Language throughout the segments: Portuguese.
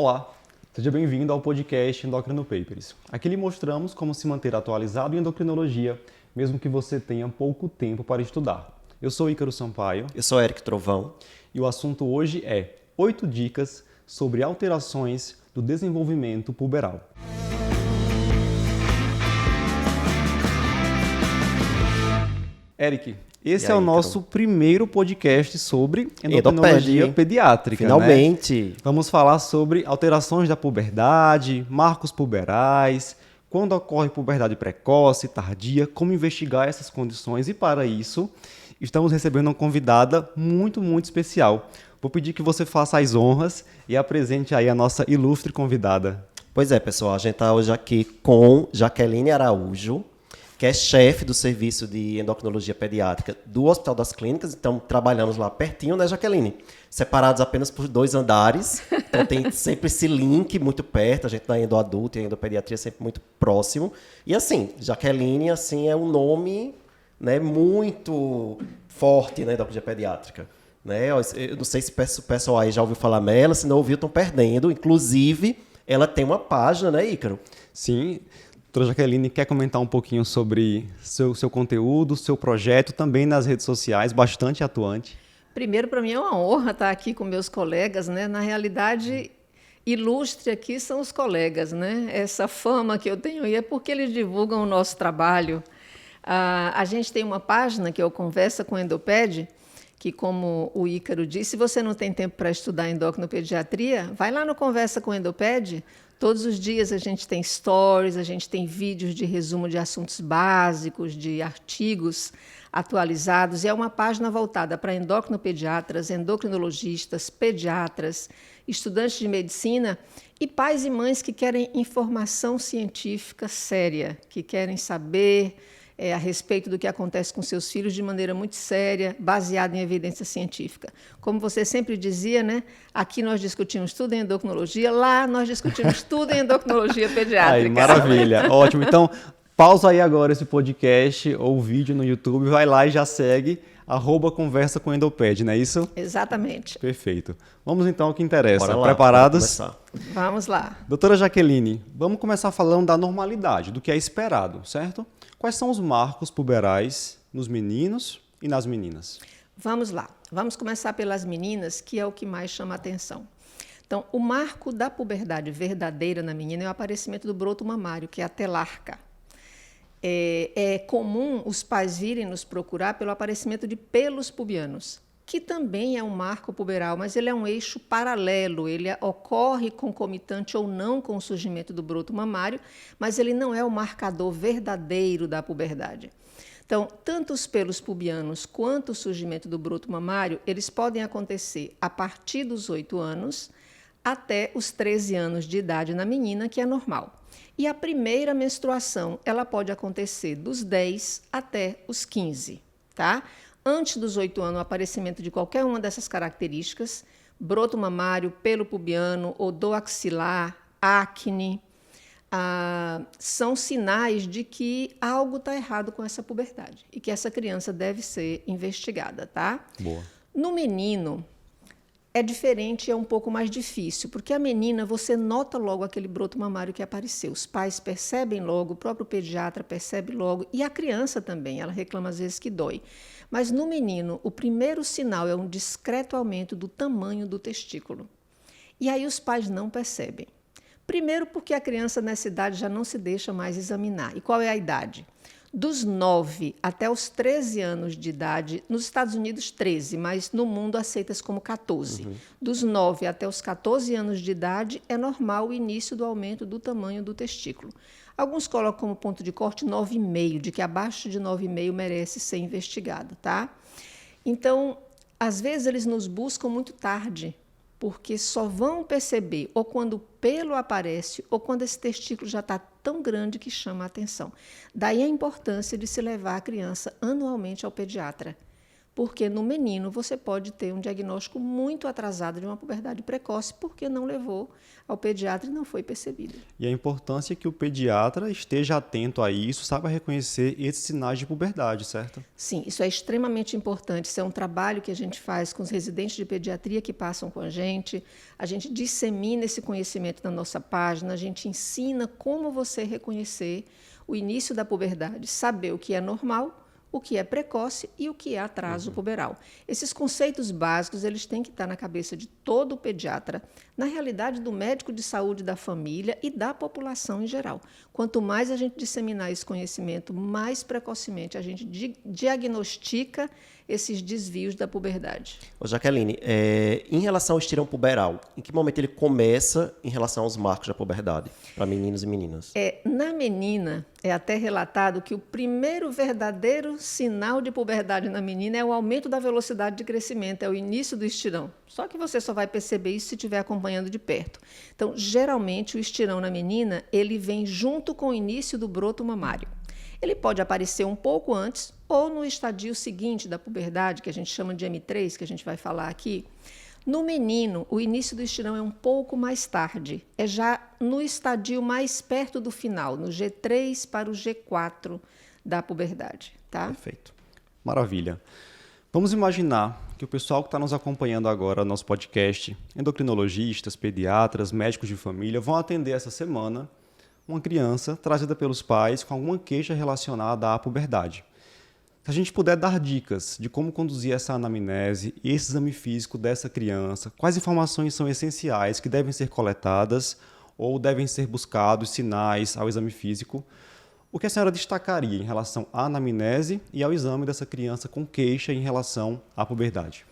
Olá, seja bem-vindo ao podcast Endocrino Papers. Aqui lhe mostramos como se manter atualizado em endocrinologia, mesmo que você tenha pouco tempo para estudar. Eu sou Ícaro Sampaio. Eu sou Eric Trovão. E o assunto hoje é 8 dicas sobre alterações do desenvolvimento puberal. Eric, esse é o nosso primeiro podcast sobre endocrinologia pediátrica. Finalmente! Né? Vamos falar sobre alterações da puberdade, marcos puberais, quando ocorre puberdade precoce, tardia, como investigar essas condições. E para isso, estamos recebendo uma convidada muito especial. Vou pedir que você faça as honras e apresente aí a nossa ilustre convidada. Pois é, pessoal, a gente está hoje aqui com Jaqueline Araújo, que é chefe do serviço de endocrinologia pediátrica do Hospital das Clínicas. Então, trabalhamos lá pertinho, né, Jaqueline? Separados apenas por 2 andares. Então, tem sempre esse link muito perto. A gente da endoadulto e a endopediatria sempre muito próximo. E, assim, Jaqueline, assim, é um nome, né, muito forte na endocrinologia pediátrica. Né? Eu não sei se o pessoal aí já ouviu falar nela, se não ouviu, estão perdendo. Inclusive, ela tem uma página, né, Ícaro? Sim. Doutora Jaqueline, quer comentar um pouquinho sobre seu conteúdo, seu projeto, também nas redes sociais, bastante atuante? Primeiro, para mim é uma honra estar aqui com meus colegas, né? Na realidade, ilustre aqui são os colegas, né? Essa fama que eu tenho aí é porque eles divulgam o nosso trabalho. A gente tem uma página que é o Conversa com Endoped, que, como o Ícaro disse, se você não tem tempo para estudar endocrinopediatria, vai lá no Conversa com Endoped. Todos os dias a gente tem stories, a gente tem vídeos de resumo de assuntos básicos, de artigos atualizados. E é uma página voltada para endocrinopediatras, endocrinologistas, pediatras, estudantes de medicina e pais e mães que querem informação científica séria, que querem saber a respeito do que acontece com seus filhos de maneira muito séria, baseada em evidência científica. Como você sempre dizia, né? Aqui nós discutimos tudo em endocrinologia, lá nós discutimos tudo em endocrinologia pediátrica. Aí, maravilha, ótimo. Então, pausa aí agora esse podcast ou vídeo no YouTube, vai lá e já segue @conversa com Endoped, não é isso? Exatamente. Perfeito. Vamos então ao que interessa. Bora lá, preparados? Vamos lá. Doutora Jaqueline, vamos começar falando da normalidade, do que é esperado, certo? Quais são os marcos puberais nos meninos e nas meninas? Vamos lá. Vamos começar pelas meninas, que é o que mais chama a atenção. Então, o marco da puberdade verdadeira na menina é o aparecimento do broto mamário, que é a telarca. É comum os pais virem nos procurar pelo aparecimento de pelos pubianos, que também é um marco puberal, mas ele é um eixo paralelo, ele ocorre concomitante ou não com o surgimento do broto mamário, mas ele não é o marcador verdadeiro da puberdade. Então, tanto os pelos pubianos quanto o surgimento do broto mamário, eles podem acontecer a partir dos 8 anos até os 13 anos de idade na menina, que é normal. E a primeira menstruação, ela pode acontecer dos 10 até os 15, tá? Antes dos 8 anos, o aparecimento de qualquer uma dessas características, broto mamário, pelo pubiano, odor axilar, acne, são sinais de que algo está errado com essa puberdade e que essa criança deve ser investigada, tá? Boa. No menino, é diferente, é um pouco mais difícil, porque a menina, você nota logo aquele broto mamário que apareceu. Os pais percebem logo, o próprio pediatra percebe logo, e a criança também, ela reclama às vezes que dói. Mas no menino, o primeiro sinal é um discreto aumento do tamanho do testículo. E aí os pais não percebem. Primeiro porque a criança nessa idade já não se deixa mais examinar. E qual é a idade? Dos 9 até os 13 anos de idade, nos Estados Unidos 13, mas no mundo aceitas como 14. Dos 9 até os 14 anos de idade é normal o início do aumento do tamanho do testículo. Alguns colocam como ponto de corte 9,5, de que abaixo de 9,5 merece ser investigado, tá? Então, às vezes eles nos buscam muito tarde, porque só vão perceber ou quando o pelo aparece ou quando esse testículo já está tão grande que chama a atenção. Daí a importância de se levar a criança anualmente ao pediatra, porque no menino você pode ter um diagnóstico muito atrasado de uma puberdade precoce, porque não levou ao pediatra e não foi percebido. E a importância é que o pediatra esteja atento a isso, saiba reconhecer esses sinais de puberdade, certo? Sim, isso é extremamente importante. Isso é um trabalho que a gente faz com os residentes de pediatria que passam com a gente dissemina esse conhecimento na nossa página, a gente ensina como você reconhecer o início da puberdade, saber o que é normal, o que é precoce e o que é atraso puberal. Esses conceitos básicos eles têm que estar na cabeça de todo pediatra, na realidade do médico de saúde da família e da população em geral. Quanto mais a gente disseminar esse conhecimento, mais precocemente a gente diagnostica esses desvios da puberdade. Ô Jaqueline, em relação ao estirão puberal, em que momento ele começa em relação aos marcos da puberdade, para meninos e meninas? Na menina, é até relatado que o primeiro verdadeiro sinal de puberdade na menina é o aumento da velocidade de crescimento, é o início do estirão. Só que você só vai perceber isso se estiver acompanhando de perto. Então, geralmente, o estirão na menina, ele vem junto com o início do broto mamário. Ele pode aparecer um pouco antes ou no estadio seguinte da puberdade, que a gente chama de M3, que a gente vai falar aqui. No menino, o início do estirão é um pouco mais tarde, é já no estadio mais perto do final, no G3 para o G4 da puberdade. Tá? Perfeito. Maravilha. Vamos imaginar que o pessoal que está nos acompanhando agora no nosso podcast, endocrinologistas, pediatras, médicos de família, vão atender essa semana uma criança trazida pelos pais com alguma queixa relacionada à puberdade. Se a gente puder dar dicas de como conduzir essa anamnese e esse exame físico dessa criança, quais informações são essenciais que devem ser coletadas ou devem ser buscados sinais ao exame físico, o que a senhora destacaria em relação à anamnese e ao exame dessa criança com queixa em relação à puberdade?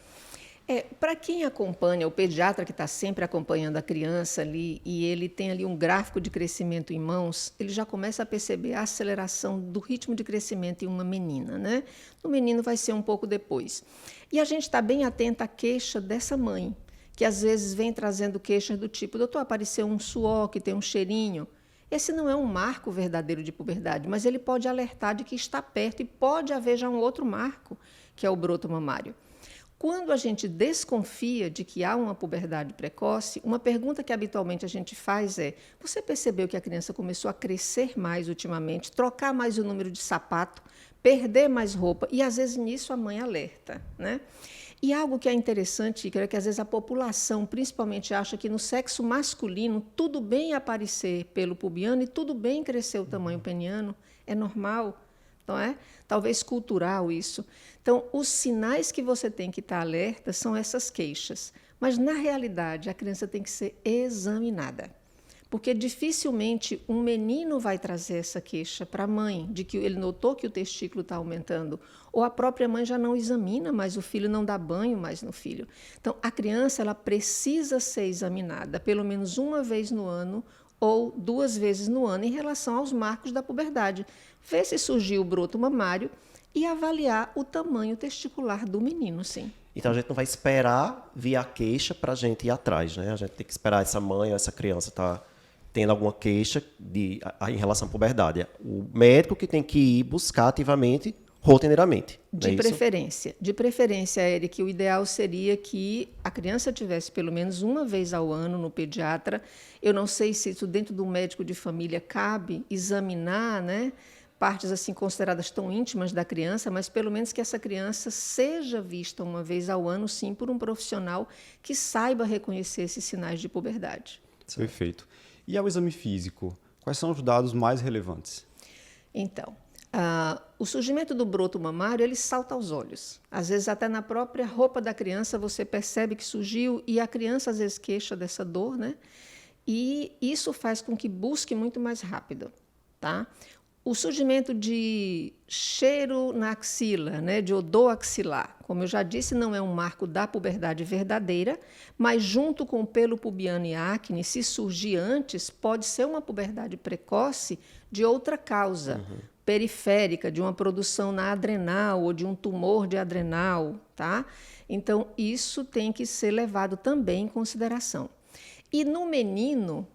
Para quem acompanha, o pediatra que está sempre acompanhando a criança ali e ele tem ali um gráfico de crescimento em mãos, ele já começa a perceber a aceleração do ritmo de crescimento em uma menina, né? No menino vai ser um pouco depois. E a gente está bem atenta à queixa dessa mãe, que às vezes vem trazendo queixas do tipo, doutor, apareceu um suor que tem um cheirinho. Esse não é um marco verdadeiro de puberdade, mas ele pode alertar de que está perto e pode haver já um outro marco, que é o broto mamário. Quando a gente desconfia de que há uma puberdade precoce, uma pergunta que habitualmente a gente faz é: você percebeu que a criança começou a crescer mais ultimamente, trocar mais o número de sapato, perder mais roupa? E às vezes nisso a mãe alerta, né? E algo que é interessante, é que às vezes a população principalmente acha que no sexo masculino tudo bem aparecer pelo pubiano e tudo bem crescer o tamanho peniano, é normal. Não é? Talvez cultural isso. Então, os sinais que você tem que estar alerta são essas queixas. Mas, na realidade, a criança tem que ser examinada. Porque dificilmente um menino vai trazer essa queixa para a mãe, de que ele notou que o testículo está aumentando, ou a própria mãe já não examina mais o filho, não dá banho mais no filho. Então, a criança ela precisa ser examinada pelo menos uma vez no ano, ou 2 vezes no ano em relação aos marcos da puberdade. Ver se surgiu o broto mamário e avaliar o tamanho testicular do menino, sim. Então a gente não vai esperar vir a queixa para a gente ir atrás, né? A gente tem que esperar essa mãe ou essa criança estar tendo alguma queixa em relação à puberdade. O médico que tem que ir buscar ativamente, rotineiramente. De preferência, Eric, o ideal seria que a criança tivesse pelo menos uma vez ao ano no pediatra. Eu não sei se isso dentro do médico de família cabe examinar, né, partes assim consideradas tão íntimas da criança, mas pelo menos que essa criança seja vista uma vez ao ano, sim, por um profissional que saiba reconhecer esses sinais de puberdade. Perfeito. E ao exame físico, quais são os dados mais relevantes? Então, o surgimento do broto mamário, ele salta aos olhos. Às vezes, até na própria roupa da criança, você percebe que surgiu e a criança, às vezes, queixa dessa dor, né? E isso faz com que busque muito mais rápido, tá? O surgimento de cheiro na axila, né, de odor axilar, como eu já disse, não é um marco da puberdade verdadeira, mas junto com o pelo pubiano e a acne, se surgir antes, pode ser uma puberdade precoce de outra causa, periférica, de uma produção na adrenal ou de um tumor de adrenal, tá? Então, isso tem que ser levado também em consideração. E no menino,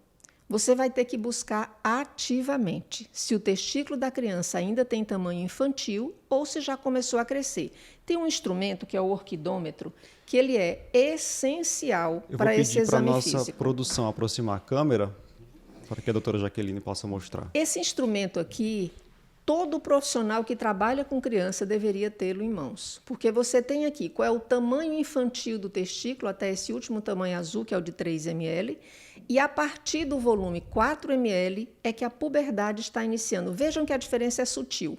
você vai ter que buscar ativamente se o testículo da criança ainda tem tamanho infantil ou se já começou a crescer. Tem um instrumento que é o orquidômetro, que ele é essencial para esse exame Eu vou pedir para a nossa físico. produção aproximar a câmera para que a doutora Jaqueline possa mostrar. Esse instrumento aqui, todo profissional que trabalha com criança deveria tê-lo em mãos, porque você tem aqui qual é o tamanho infantil do testículo, até esse último tamanho azul, que é o de 3 ml, e a partir do volume 4 ml é que a puberdade está iniciando. Vejam que a diferença é sutil.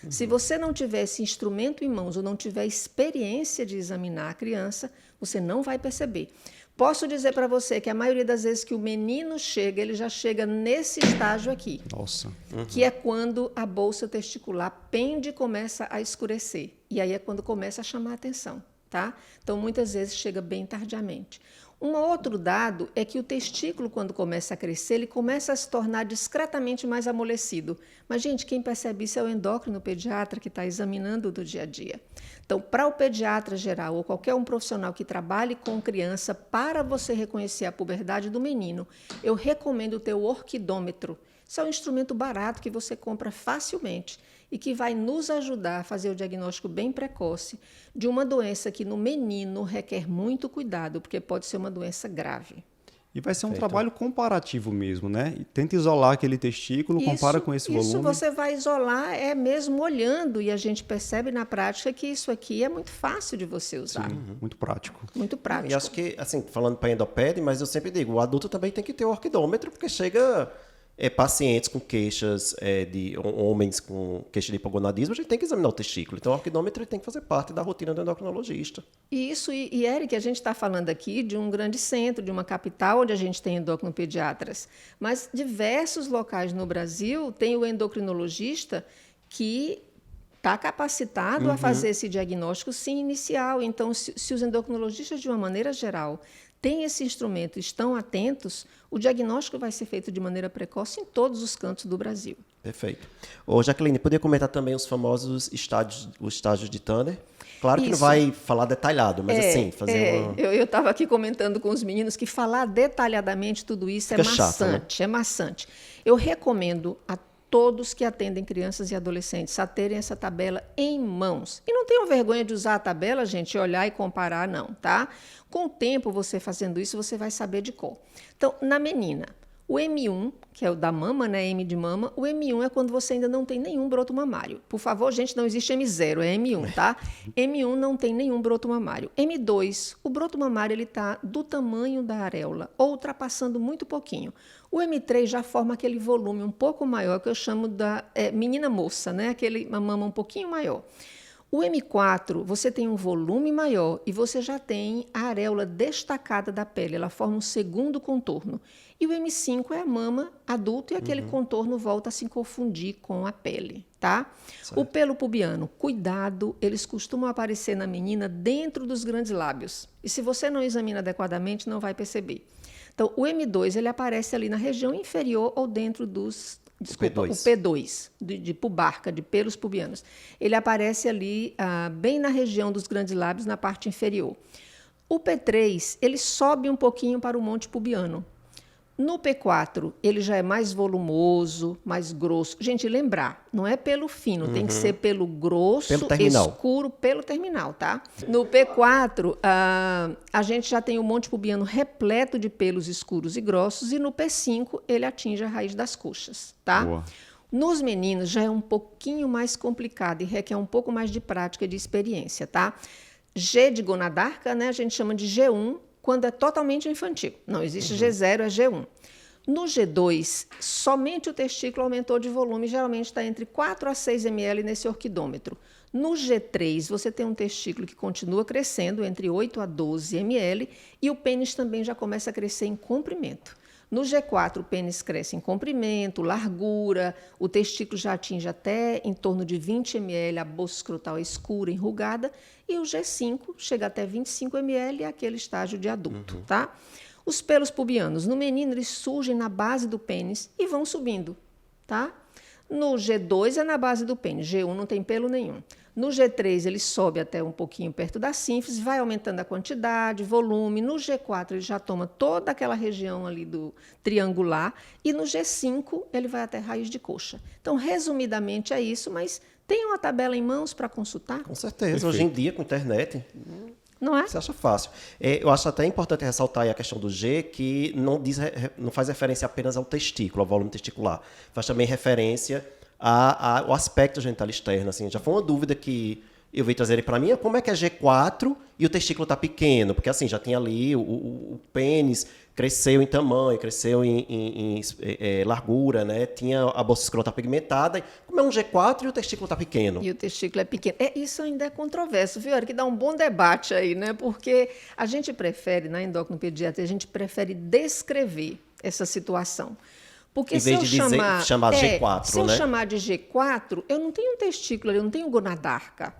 Se você não tiver esse instrumento em mãos ou não tiver experiência de examinar a criança, você não vai perceber. Posso dizer para você que a maioria das vezes que o menino chega, ele já chega nesse estágio aqui. Nossa. Que é quando a bolsa testicular pende e começa a escurecer. E aí é quando começa a chamar a atenção, tá? Então, muitas vezes chega bem tardiamente. Um outro dado é que o testículo, quando começa a crescer, ele começa a se tornar discretamente mais amolecido. Mas, gente, quem percebe isso é o endócrino pediatra que está examinando do dia a dia. Então, para o pediatra geral ou qualquer um profissional que trabalhe com criança, para você reconhecer a puberdade do menino, eu recomendo ter o orquidômetro. Isso é um instrumento barato que você compra facilmente e que vai nos ajudar a fazer o diagnóstico bem precoce de uma doença que no menino requer muito cuidado, porque pode ser uma doença grave. E vai ser um trabalho comparativo mesmo, né? E tenta isolar aquele testículo, compara com esse volume. Isso você vai isolar mesmo olhando, e a gente percebe na prática que isso aqui é muito fácil de você usar. Sim, muito prático. Muito prático. E acho que, assim, falando para endoped, mas eu sempre digo, o adulto também tem que ter o orquidômetro, porque chega pacientes com queixas de homens com queixa de hipogonadismo, a gente tem que examinar o testículo. Então, o orquidômetro tem que fazer parte da rotina do endocrinologista. E Eric, a gente está falando aqui de um grande centro, de uma capital onde a gente tem endocrinopediatras, mas diversos locais no Brasil tem o endocrinologista que está capacitado a fazer esse diagnóstico, sim, inicial. Então, se os endocrinologistas, de uma maneira geral, têm esse instrumento, estão atentos, o diagnóstico vai ser feito de maneira precoce em todos os cantos do Brasil. Perfeito. Ô, Jaqueline, poderia comentar também os famosos estágios de Tanner? Claro que não vai falar detalhado, mas assim, fazer uma... Eu estava aqui comentando com os meninos que falar detalhadamente tudo isso Fica é maçante, chato, né? é maçante. Eu recomendo a todos que atendem crianças e adolescentes a terem essa tabela em mãos. E não tenham vergonha de usar a tabela, gente, olhar e comparar, não, tá? Com o tempo, você fazendo isso, você vai saber de cor. Então, na menina, o M1, que é o da mama, né, M de mama, o M1 é quando você ainda não tem nenhum broto mamário. Por favor, gente, não existe M0, é M1, tá? M1 não tem nenhum broto mamário. M2, o broto mamário ele está do tamanho da areola, ou ultrapassando muito pouquinho. O M3 já forma aquele volume um pouco maior, que eu chamo da menina moça, né? Uma mama um pouquinho maior. O M4, você tem um volume maior e você já tem a areola destacada da pele, ela forma um segundo contorno. E o M5 é a mama adulto e aquele contorno volta a se confundir com a pele, tá? Certo. O pelo pubiano, cuidado, eles costumam aparecer na menina dentro dos grandes lábios. E se você não examina adequadamente, não vai perceber. Então, o M2, ele aparece ali na região inferior ou dentro dos... Desculpa, o P2, de pubarca, de pelos pubianos. Ele aparece ali bem na região dos grandes lábios, na parte inferior. O P3, ele sobe um pouquinho para o monte pubiano. No P4, ele já é mais volumoso, mais grosso. Gente, lembrar, não é pelo fino, tem que ser pelo grosso, escuro, pelo terminal, tá? No P4, a gente já tem o monte pubiano repleto de pelos escuros e grossos, e no P5, ele atinge a raiz das coxas, tá? Boa. Nos meninos, já é um pouquinho mais complicado e requer um pouco mais de prática e de experiência, tá? G de gonadarca, né, a gente chama de G1, quando é totalmente infantil. Não existe G0, é G1. No G2, somente o testículo aumentou de volume, geralmente está entre 4 a 6 ml nesse orquidômetro. No G3, você tem um testículo que continua crescendo, entre 8 a 12 ml, e o pênis também já começa a crescer em comprimento. No G4, o pênis cresce em comprimento, largura, o testículo já atinge até em torno de 20 ml, a bolsa escrotal é escura, enrugada, e o G5 chega até 25 ml, é aquele estágio de adulto, tá? Os pelos pubianos, no menino, eles surgem na base do pênis e vão subindo, tá? No G2 é na base do pênis, G1 não tem pelo nenhum. No G3 ele sobe até um pouquinho perto da sínfise, vai aumentando a quantidade, volume. No G4 ele já toma toda aquela região ali do triangular e no G5 ele vai até raiz de coxa. Então, resumidamente é isso, mas tem uma tabela em mãos para consultar? Com certeza. Perfeito. Hoje em dia, com internet, Não é? você acha fácil. Eu acho até importante ressaltar aí a questão do G, que não faz referência apenas ao testículo, ao volume testicular. Faz também referência ao aspecto genital externo. Assim. Já foi uma dúvida que eu veio trazer para mim, como é que é G4 e o testículo está pequeno? Porque assim, já tinha ali o pênis, cresceu em tamanho, cresceu em largura, né? Tinha a bolsa escrotal pigmentada. Como é um G4 e o testículo está pequeno? E o testículo é pequeno. Isso ainda é controverso, viu? Era que dá um bom debate aí, né? Porque a gente prefere, na endocrinopediatria, a gente prefere descrever essa situação. Porque Em vez de chamar G4, se eu né? chamar de G4, eu não tenho um testículo ali, eu não tenho gonadarca.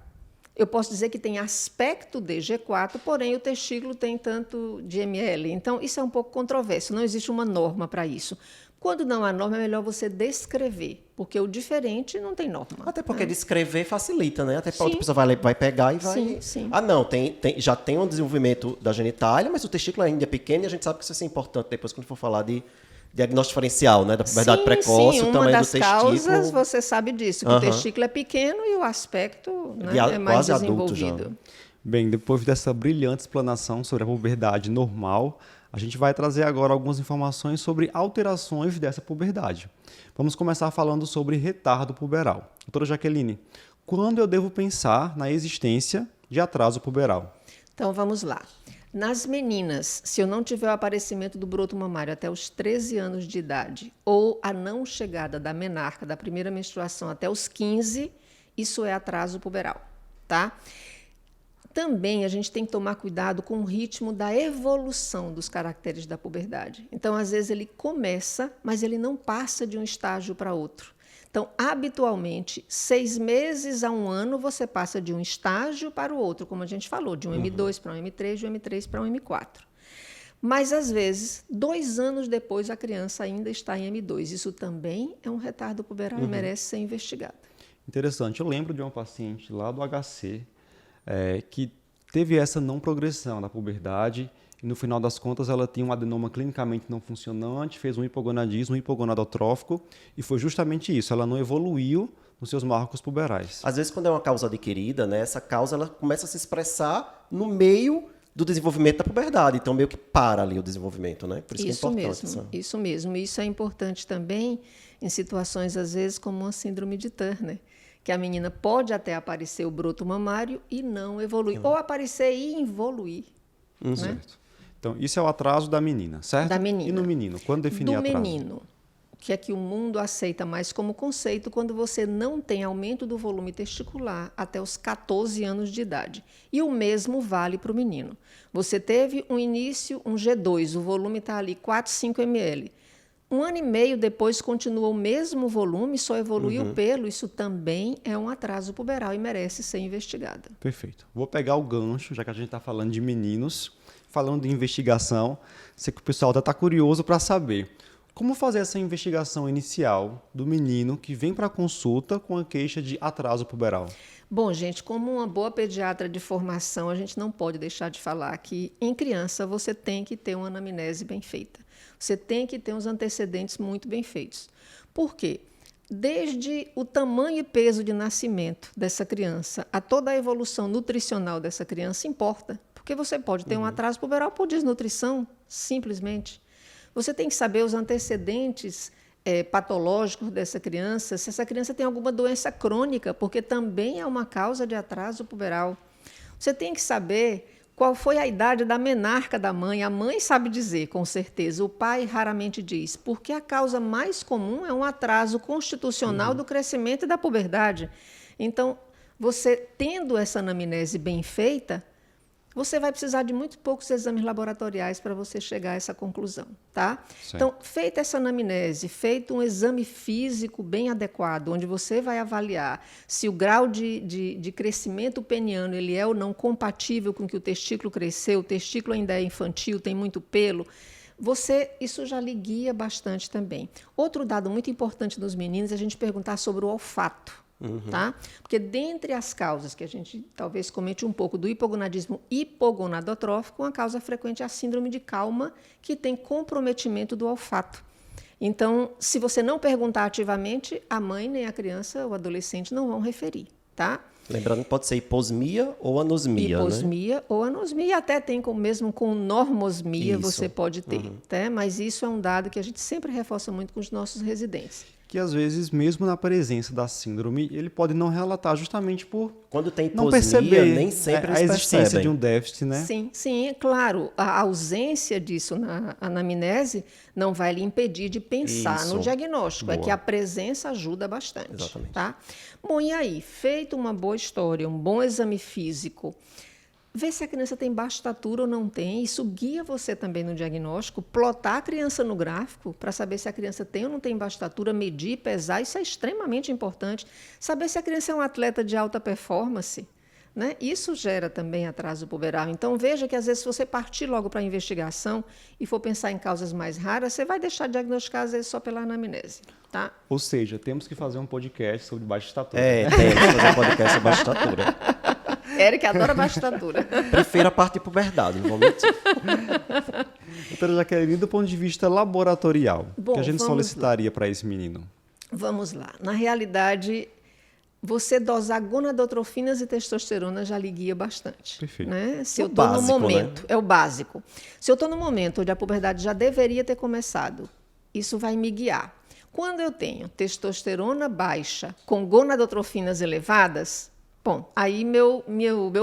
Eu posso dizer que tem aspecto de G4, porém o testículo tem tanto de ml. Então, isso é um pouco controverso, não existe uma norma para isso. Quando não há norma, é melhor você descrever, porque o diferente não tem norma. Até porque descrever facilita, né? Até porque a Sim. outra pessoa vai pegar e vai... Sim, sim. Ah, não, já tem um desenvolvimento da genitália, mas o testículo ainda é pequeno e a gente sabe que isso vai ser importante depois quando for falar de diagnóstico diferencial, né? Da puberdade precoce, sim, o tamanho do testículo. uma das causas, você sabe disso, que o testículo é pequeno e o aspecto, né, é mais quase adulto já. desenvolvido. Bem, depois dessa brilhante explanação sobre a puberdade normal, a gente vai trazer agora algumas informações sobre alterações dessa puberdade. Vamos começar falando sobre retardo puberal. Doutora Jaqueline, quando eu devo pensar na existência de atraso puberal? Então, vamos lá. Nas meninas, se eu não tiver o aparecimento do broto mamário até os 13 anos de idade, ou a não chegada da menarca, da primeira menstruação, até os 15, isso é atraso puberal, tá? Também a gente tem que tomar cuidado com o ritmo da evolução dos caracteres da puberdade. Então, às vezes ele começa, mas ele não passa de um estágio para outro. Então, habitualmente, 6 meses a 1 ano, você passa de um estágio para o outro, como a gente falou, de um M2 para um M3, de um M3 para um M4. Mas, às vezes, 2 anos depois, a criança ainda está em M2. Isso também é um retardo puberal e merece ser investigado. Interessante. Eu lembro de uma paciente lá do HC que teve essa não progressão da puberdade e, no final das contas, ela tinha um adenoma clinicamente não funcionante, fez um hipogonadismo, um hipogonadotrófico, e foi justamente isso, ela não evoluiu nos seus marcos puberais. Às vezes, quando é uma causa adquirida, né, essa causa ela começa a se expressar no meio do desenvolvimento da puberdade, então meio que para ali o desenvolvimento, né? Por isso, Isso que é importante. mesmo, isso mesmo. Isso é importante também em situações, às vezes, como uma síndrome de Turner, que a menina pode até aparecer o broto mamário e não evoluir, ou aparecer e evoluir. Né? Certo. Então, isso é o atraso da menina, certo? Da menina. E no menino? Quando definir atraso? Do menino, o que é que o mundo aceita mais como conceito quando você não tem aumento do volume testicular até os 14 anos de idade. E o mesmo vale para o menino. Você teve um início, um G2, o volume está ali 4, 5 ml. 1 ano e meio depois continua o mesmo volume, só evolui o pelo, isso também é um atraso puberal e merece ser investigado. Perfeito. Vou pegar o gancho, já que a gente está falando de meninos, falando de investigação, sei que o pessoal está curioso para saber como fazer essa investigação inicial do menino que vem para a consulta com a queixa de atraso puberal. Bom, gente, como uma boa pediatra de formação, a gente não pode deixar de falar que em criança você tem que ter uma anamnese bem feita. Você tem que ter uns antecedentes muito bem feitos. Por quê? Desde o tamanho e peso de nascimento dessa criança a toda a evolução nutricional dessa criança importa. Porque você pode ter um atraso puberal por desnutrição, simplesmente. Você tem que saber os antecedentes patológicos dessa criança, se essa criança tem alguma doença crônica, porque também é uma causa de atraso puberal. Você tem que saber qual foi a idade da menarca da mãe. A mãe sabe dizer, com certeza, o pai raramente diz, porque a causa mais comum é um atraso constitucional do crescimento e da puberdade. Então, você tendo essa anamnese bem feita, você vai precisar de muito poucos exames laboratoriais para você chegar a essa conclusão, tá? Certo. Então, feita essa anamnese, feito um exame físico bem adequado, onde você vai avaliar se o grau de crescimento peniano ele é ou não compatível com que o testículo cresceu, o testículo ainda é infantil, tem muito pelo, Isso já lhe guia bastante também. Outro dado muito importante nos meninos é a gente perguntar sobre o olfato. Tá? Porque dentre as causas que a gente talvez comente um pouco do hipogonadismo hipogonadotrófico, uma causa frequente é a síndrome de Kalman, que tem comprometimento do olfato. Então, se você não perguntar ativamente, a mãe nem a criança ou adolescente não vão referir, tá? Lembrando que pode ser hiposmia ou anosmia, hiposmia, né? Ou anosmia, até tem mesmo com normosmia, isso. Você pode ter, tá? Mas isso é um dado que a gente sempre reforça muito com os nossos residentes. Que às vezes, mesmo na presença da síndrome, ele pode não relatar justamente por quando tem hiposmia, não perceber nem sempre eles a existência percebem. de um déficit, né? Sim, é claro. A ausência disso na anamnese não vai lhe impedir de pensar no diagnóstico. Boa. É que a presença ajuda bastante. Exatamente. Tá? Bom, e aí? Feito uma boa história, um bom exame físico, ver se a criança tem baixa estatura ou não tem. Isso guia você também no diagnóstico. Plotar a criança no gráfico para saber se a criança tem ou não tem baixa estatura, medir, pesar, isso é extremamente importante. Saber se a criança é um atleta de alta performance, né? Isso gera também atraso puberal. Então, veja que, às vezes, se você partir logo para a investigação e for pensar em causas mais raras, você vai deixar de diagnosticar, às vezes, só pela anamnese. Tá? Ou seja, temos que fazer um podcast sobre baixa estatura. Temos que fazer um podcast sobre baixa estatura. Eric adora baixa estatura. Prefiro a parte de puberdade, não vou mentir. Doutora Jaqueline, do ponto de vista laboratorial, Bom, que a gente solicitaria para esse menino? Vamos lá. Na realidade, você dosar gonadotrofinas e testosterona já lhe guia bastante. Perfeito. Né? Se eu básico, estou no momento, né? É o básico. Se eu estou no momento onde a puberdade já deveria ter começado, isso vai me guiar. Quando eu tenho testosterona baixa com gonadotrofinas elevadas, bom, aí meu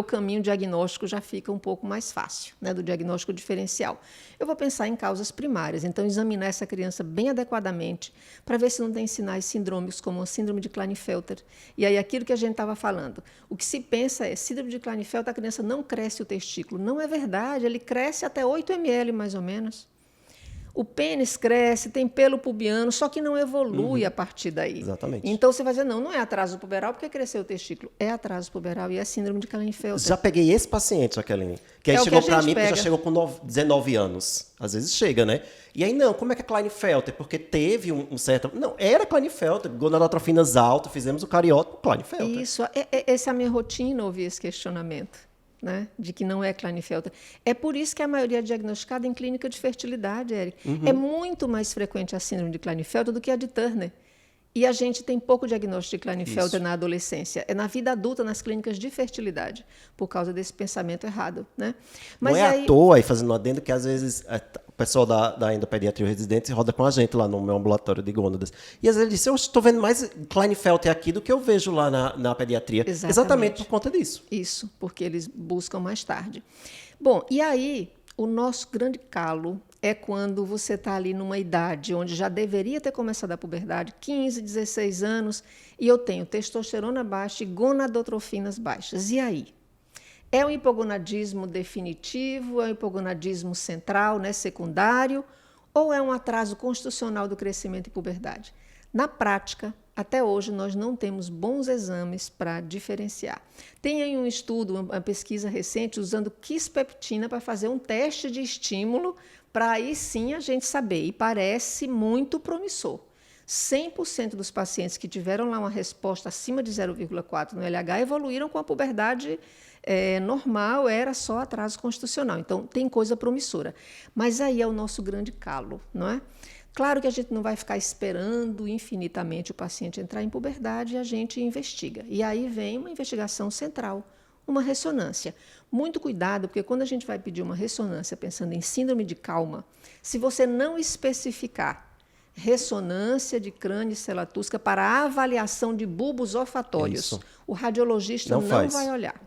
caminho diagnóstico já fica um pouco mais fácil, né, do diagnóstico diferencial. Eu vou pensar em causas primárias, então examinar essa criança bem adequadamente para ver se não tem sinais sindrômicos como a síndrome de Klinefelter. E aí aquilo que a gente estava falando, o que se pensa é síndrome de Klinefelter, a criança não cresce o testículo. Não é verdade, ele cresce até 8 ml mais ou menos. O pênis cresce, tem pelo pubiano, só que não evolui a partir daí. Exatamente. Então você vai dizer, não é atraso puberal porque cresceu o testículo. É atraso puberal e é síndrome de Klinefelter. Já peguei esse paciente, Jaqueline, que aí É o chegou que a para gente mim, porque pega. já chegou com 19 anos. Às vezes chega, né? E aí, não, como é que é Klinefelter? Porque teve um certo... Não, era Klinefelter, gonadotrofinas altas, fizemos o cariótipo Klinefelter. Isso, essa é a minha rotina, ouvir esse questionamento. Né, de que não é Klinefelter. É por isso que a maioria é diagnosticada em clínica de fertilidade, Eric. É muito mais frequente a síndrome de Klinefelter do que a de Turner. E a gente tem pouco diagnóstico de Klinefelter na adolescência. É na vida adulta, nas clínicas de fertilidade, por causa desse pensamento errado. Né? Mas não é à toa, aí fazendo um adendo, que às vezes o pessoal da endopediatria residente roda com a gente lá no meu ambulatório de gônadas. E às vezes ele diz, eu estou vendo mais Klinefelter aqui do que eu vejo lá na pediatria. Exatamente por conta disso. Isso, porque eles buscam mais tarde. Bom, e aí o nosso grande calo é quando você está ali numa idade onde já deveria ter começado a puberdade, 15, 16 anos, e eu tenho testosterona baixa e gonadotrofinas baixas. E aí? É um hipogonadismo definitivo, é um hipogonadismo central, né, secundário, ou é um atraso constitucional do crescimento e puberdade? Na prática, até hoje, nós não temos bons exames para diferenciar. Tem aí um estudo, uma pesquisa recente, usando quispeptina para fazer um teste de estímulo, para aí sim a gente saber, e parece muito promissor. 100% dos pacientes que tiveram lá uma resposta acima de 0,4 no LH evoluíram com a puberdade normal, era só atraso constitucional. Então, tem coisa promissora. Mas aí é o nosso grande calo, não é? Claro que a gente não vai ficar esperando infinitamente o paciente entrar em puberdade e a gente investiga. E aí vem uma investigação central, uma ressonância. Muito cuidado, porque quando a gente vai pedir uma ressonância pensando em síndrome de Kalman, se você não especificar ressonância de crânio e célula túsca para avaliação de bulbos olfatórios, o radiologista não vai olhar.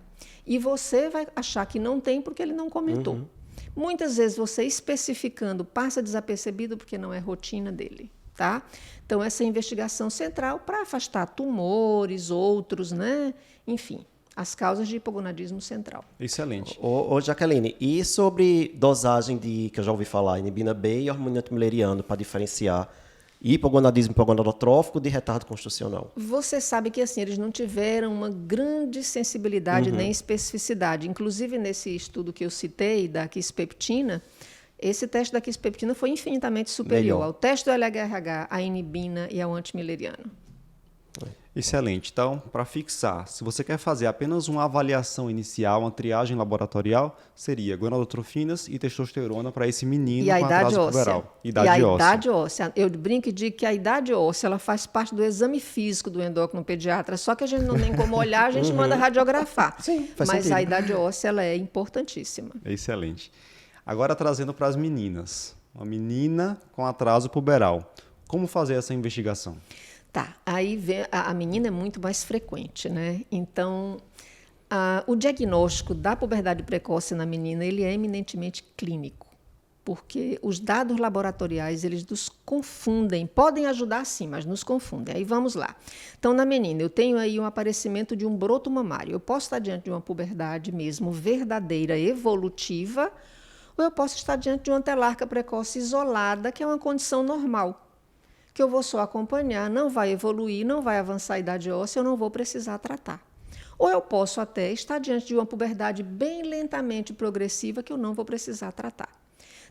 E você vai achar que não tem porque ele não comentou. Muitas vezes você especificando passa desapercebido porque não é rotina dele. Tá? Então, essa é a investigação central para afastar tumores, outros, né? Enfim, as causas de hipogonadismo central. Excelente. Ô Jaqueline, e sobre dosagem que eu já ouvi falar, inibina B e hormônio antimileriano, para diferenciar hipogonadismo hipogonadotrófico de retardo constitucional? Você sabe que assim, eles não tiveram uma grande sensibilidade nem especificidade. Inclusive, nesse estudo que eu citei, da quispeptina, esse teste da quispeptina foi infinitamente superior Melhor. ao teste do LHRH, à inibina e ao antimileriano. Excelente. Então, para fixar, se você quer fazer apenas uma avaliação inicial, uma triagem laboratorial, seria gonadotrofinas e testosterona para esse menino E a com idade atraso óssea. puberal. E a idade óssea. Eu brinco e digo que a idade óssea ela faz parte do exame físico do endócrino pediatra, só que a gente não tem como olhar, a gente manda radiografar. Sim, faz Mas sentido. a idade óssea ela é importantíssima. Excelente. Agora trazendo para as meninas. Uma menina com atraso puberal. Como fazer essa investigação? Tá, aí vem, a menina é muito mais frequente, né? Então, o diagnóstico da puberdade precoce na menina, ele é eminentemente clínico, porque os dados laboratoriais, eles nos confundem, podem ajudar sim, mas nos confundem. Aí vamos lá. Então, na menina, eu tenho aí um aparecimento de um broto mamário. Eu posso estar diante de uma puberdade mesmo verdadeira, evolutiva, ou eu posso estar diante de uma telarca precoce isolada, que é uma condição normal, que eu vou só acompanhar, não vai evoluir, não vai avançar a idade óssea, eu não vou precisar tratar. Ou eu posso até estar diante de uma puberdade bem lentamente progressiva que eu não vou precisar tratar.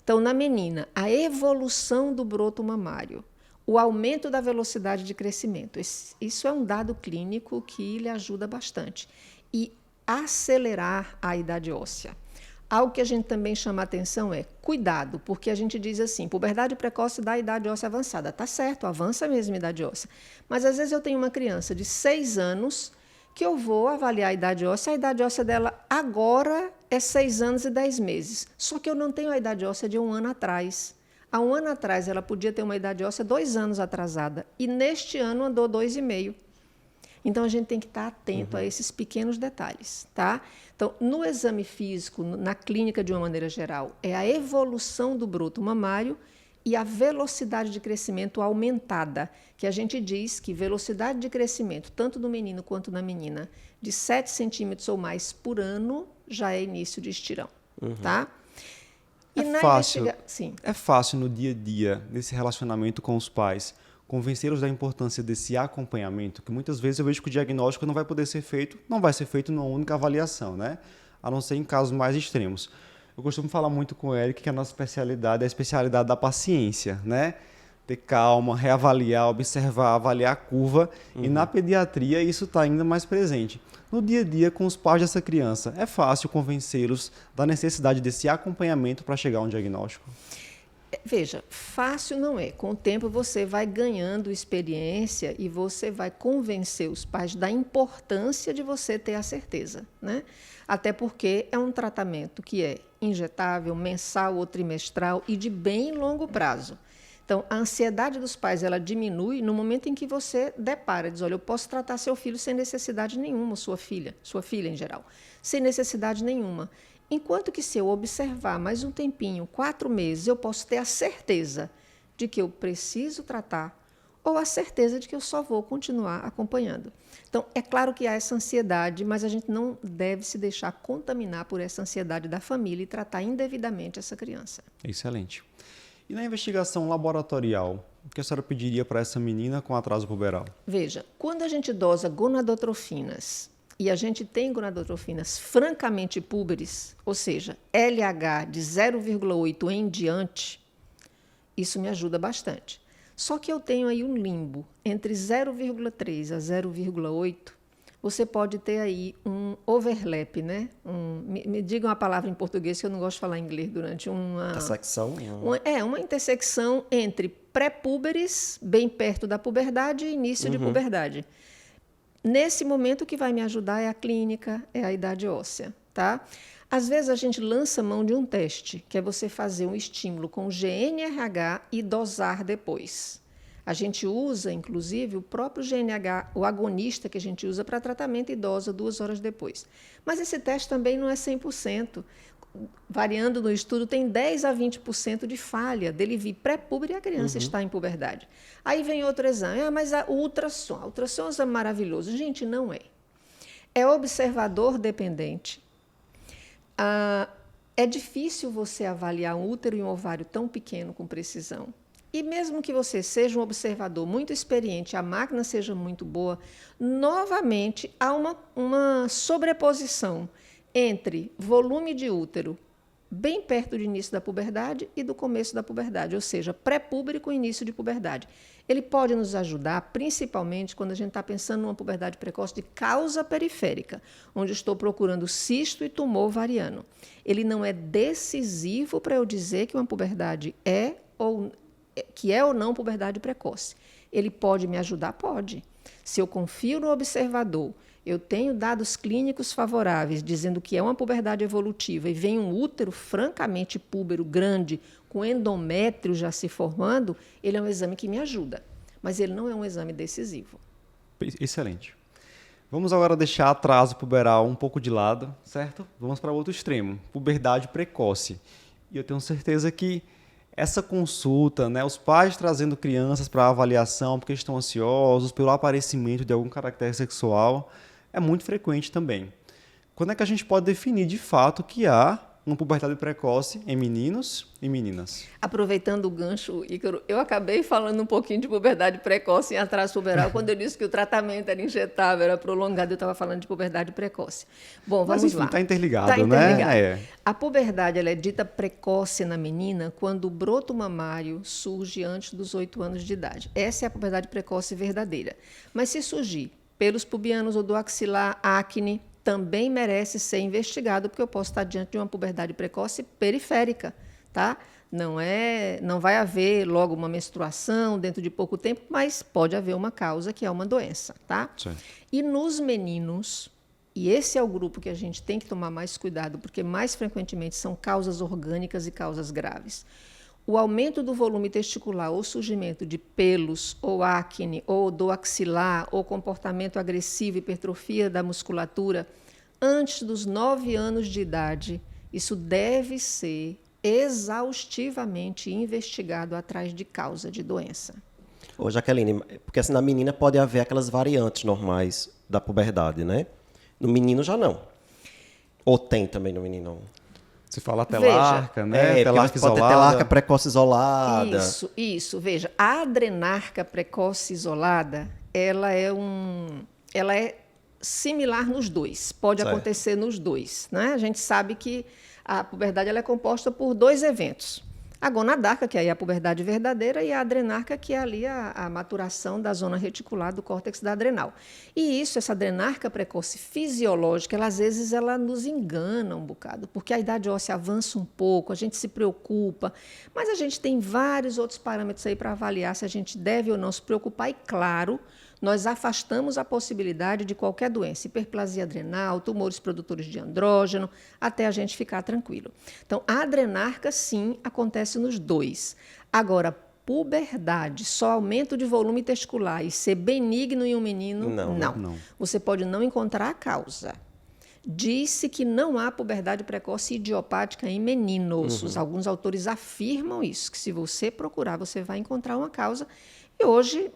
Então, na menina, a evolução do broto mamário, o aumento da velocidade de crescimento, isso é um dado clínico que lhe ajuda bastante. E acelerar a idade óssea. Algo que a gente também chama a atenção é cuidado, porque a gente diz assim, puberdade precoce dá idade óssea avançada. Tá certo, avança mesmo a idade óssea. Mas às vezes eu tenho uma criança de 6 anos que eu vou avaliar a idade óssea dela agora é 6 anos e 10 meses. Só que eu não tenho a idade óssea de 1 ano atrás. Há 1 ano atrás ela podia ter uma idade óssea 2 anos atrasada e neste ano andou 2,5. Então, a gente tem que estar atento a esses pequenos detalhes, tá? Então, no exame físico, na clínica de uma maneira geral, é a evolução do broto mamário e a velocidade de crescimento aumentada, que a gente diz que velocidade de crescimento, tanto no menino quanto na menina, de 7 centímetros ou mais por ano, já é início de estirão, tá? E Sim. É fácil no dia a dia, nesse relacionamento com os pais, convencê-los da importância desse acompanhamento, que muitas vezes eu vejo que o diagnóstico não vai poder ser feito, não vai ser feito numa única avaliação, né? A não ser em casos mais extremos. Eu costumo falar muito com o Eric que a nossa especialidade é a especialidade da paciência, né? Ter calma, reavaliar, observar, avaliar a curva. E na pediatria isso está ainda mais presente. No dia a dia, com os pais dessa criança, é fácil convencê-los da necessidade desse acompanhamento para chegar a um diagnóstico? Veja, fácil não é. Com o tempo você vai ganhando experiência e você vai convencer os pais da importância de você ter a certeza, né? Até porque é um tratamento que é injetável, mensal ou trimestral e de bem longo prazo. Então, a ansiedade dos pais ela diminui no momento em que você depara, diz, olha, eu posso tratar seu filho sem necessidade nenhuma, sua filha em geral, sem necessidade nenhuma. Enquanto que se eu observar mais um tempinho, 4 meses, eu posso ter a certeza de que eu preciso tratar ou a certeza de que eu só vou continuar acompanhando. Então, é claro que há essa ansiedade, mas a gente não deve se deixar contaminar por essa ansiedade da família e tratar indevidamente essa criança. Excelente. E na investigação laboratorial, o que a senhora pediria para essa menina com atraso puberal? Veja, quando a gente dosa gonadotrofinas e a gente tem gonadotrofinas francamente púberes, ou seja, LH de 0,8 em diante, isso me ajuda bastante. Só que eu tenho aí um limbo entre 0,3 a 0,8. Você pode ter aí um overlap, né? Me digam a palavra em português que eu não gosto de falar inglês durante uma... Intersecção? Uma intersecção entre pré-púberes, bem perto da puberdade e início de puberdade. Nesse momento, o que vai me ajudar é a clínica, é a idade óssea, tá? Às vezes, a gente lança mão de um teste, que é você fazer um estímulo com GNRH e dosar depois. A gente usa, inclusive, o próprio GNRH, o agonista que a gente usa para tratamento e dosa 2 horas depois. Mas esse teste também não é 100%. Variando no estudo, tem 10 a 20% de falha dele vir pré-púber e a criança está em puberdade. Aí vem outro exame, mas o ultrassom é um exame maravilhoso. Gente, não é. É observador dependente. É difícil você avaliar um útero e um ovário tão pequeno com precisão. E mesmo que você seja um observador muito experiente, a máquina seja muito boa, novamente há uma sobreposição entre volume de útero bem perto do início da puberdade e do começo da puberdade, ou seja, pré-púbere com início de puberdade. Ele pode nos ajudar, principalmente quando a gente está pensando numa puberdade precoce de causa periférica, onde estou procurando cisto e tumor ovariano. Ele não é decisivo para eu dizer que uma puberdade que é ou não puberdade precoce. Ele pode me ajudar? Pode. Se eu confio no observador, eu tenho dados clínicos favoráveis dizendo que é uma puberdade evolutiva e vem um útero francamente púbero grande, com endométrio já se formando, ele é um exame que me ajuda, mas ele não é um exame decisivo. Excelente. Vamos agora deixar atraso puberal um pouco de lado, certo? Vamos para o outro extremo, puberdade precoce. E eu tenho certeza que essa consulta, né, os pais trazendo crianças para avaliação porque estão ansiosos pelo aparecimento de algum caractere sexual, é muito frequente também. Quando é que a gente pode definir de fato que há uma puberdade precoce em meninos e meninas? Aproveitando o gancho, Ícaro, eu acabei falando um pouquinho de puberdade precoce em atraso puberal, quando eu disse que o tratamento era injetável, era prolongado, eu estava falando de puberdade precoce. Bom, vamos lá. Está interligado, tá interligado, né? É. A puberdade ela é dita precoce na menina quando o broto mamário surge antes dos 8 anos de idade. Essa é a puberdade precoce verdadeira. Mas se surgir pelos pubianos ou do axilar, acne, também merece ser investigado, porque eu posso estar diante de uma puberdade precoce periférica, tá? Não vai haver logo uma menstruação dentro de pouco tempo, mas pode haver uma causa que é uma doença, tá? Sim. E nos meninos, e esse é o grupo que a gente tem que tomar mais cuidado, porque mais frequentemente são causas orgânicas e causas graves. O aumento do volume testicular ou surgimento de pelos ou acne ou dor axilar ou comportamento agressivo, hipertrofia da musculatura antes dos 9 anos de idade, isso deve ser exaustivamente investigado atrás de causa de doença. Ô, Jaqueline, porque assim, na menina pode haver aquelas variantes normais da puberdade, né? No menino já não. Ou tem também no menino? Se fala telarca, né? Telarca isolada. Pode ter telarca precoce isolada. Isso. Veja, a adrenarca precoce isolada, ela é similar nos dois. Pode acontecer nos dois, né? A gente sabe que a puberdade ela é composta por 2 eventos. A gonadarca, que aí é a puberdade verdadeira, e a adrenarca, que é ali a maturação da zona reticular do córtex da adrenal. E essa adrenarca precoce fisiológica, às vezes ela nos engana um bocado, porque a idade óssea avança um pouco, a gente se preocupa, mas a gente tem vários outros parâmetros aí para avaliar se a gente deve ou não se preocupar, e claro, nós afastamos a possibilidade de qualquer doença, hiperplasia adrenal, tumores produtores de andrógeno, até a gente ficar tranquilo. Então, a adrenarca, sim, acontece nos 2. Agora, puberdade, só aumento de volume testicular e ser benigno em um menino, não. Você pode não encontrar a causa. Disse que não há puberdade precoce idiopática em meninos. Alguns autores afirmam isso, que se você procurar, você vai encontrar uma causa. E hoje,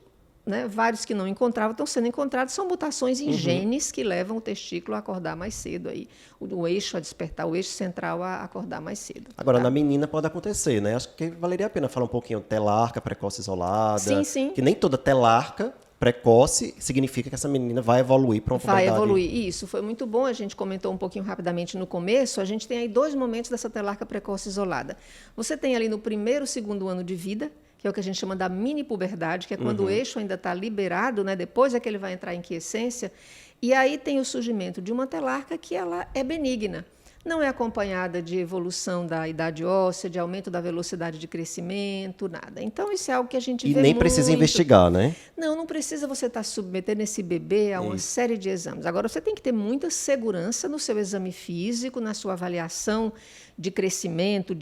né, vários que não encontravam estão sendo encontrados, são mutações em genes que levam o testículo a acordar mais cedo, aí, o eixo a despertar, o eixo central a acordar mais cedo. Agora, na menina pode acontecer, né? Acho que valeria a pena falar um pouquinho de telarca precoce isolada. Sim. Que nem toda telarca precoce significa que essa menina vai evoluir para uma puberdade. Vai evoluir, isso. Foi muito bom, a gente comentou um pouquinho rapidamente no começo, a gente tem aí 2 momentos dessa telarca precoce isolada. Você tem ali no 1º, 2º ano de vida, que é o que a gente chama da mini-puberdade, que é quando o eixo ainda está liberado, né? Depois é que ele vai entrar em quiescência, e aí tem o surgimento de uma telarca que ela é benigna. Não é acompanhada de evolução da idade óssea, de aumento da velocidade de crescimento, nada. Então, isso é algo que a gente vê muito. E nem precisa investigar, né? Não precisa você estar submetendo esse bebê a uma série de exames. Agora, você tem que ter muita segurança no seu exame físico, na sua avaliação de crescimento,